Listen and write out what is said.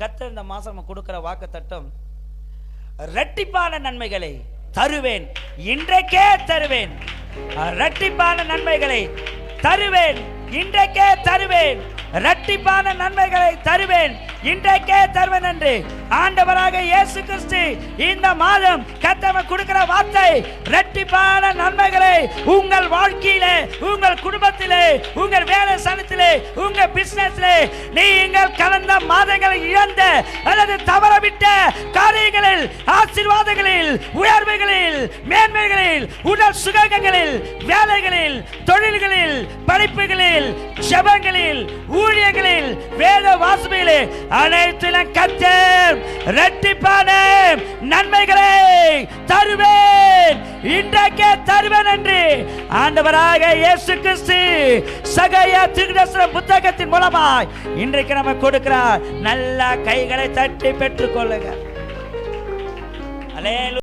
கர்த்தர் இந்த மாசம் நம்ம கொடுக்கிற வாக்குத்தத்தம், இரட்டிப்பான நன்மைகளை தருவேன், இன்றைக்கே தருவேன். இரட்டிப்பான நன்மைகளை தருவேன், இன்றைக்கே தருவேன். இரட்டிப்பான நன்மைகளை தருவேன், இன்றைக்கே தருவேன் என்று ஆண்டவராக இயேசு கிறிஸ்து இந்த மாதம் கர்த்தர் கொடுக்கிற வார்த்தை, இரட்டிப்பான நன்மைகளை உங்கள் வாழ்க்கையிலே, உங்கள் குடும்பத்திலே, உங்கள் வேலை ஸ்தலத்திலே, உங்கள் பிசினஸ்லே, நீங்கள் கடந்த மாதங்களில் இழந்த அல்லது தவறவிட்ட காரியங்களில், ஆசீர்வாதங்களில், உயர்வுகளில், மேன்மைகளில், உடல் சுகங்களில், வேலைகளில், தொழில்களில், படிப்புகளில், ஜெபங்களில், ஊழியங்களில், வேத வாசிப்பிலே அனைத்திலும் கர்த்தர் இரட்டிப்பான நன்மைகளை தருவேன், இன்றைக்கே தருவேன் என்று ஆண்டவராக இயேசு கிறிஸ்து சகரியா தீர்க்கதரிசன புத்தகத்தின் மூலமாய் இன்றைக்கு நம்ம கொடுக்கிறார். நல்ல கைகளை தட்டி பெற்றுக் கொள்ளுங்க.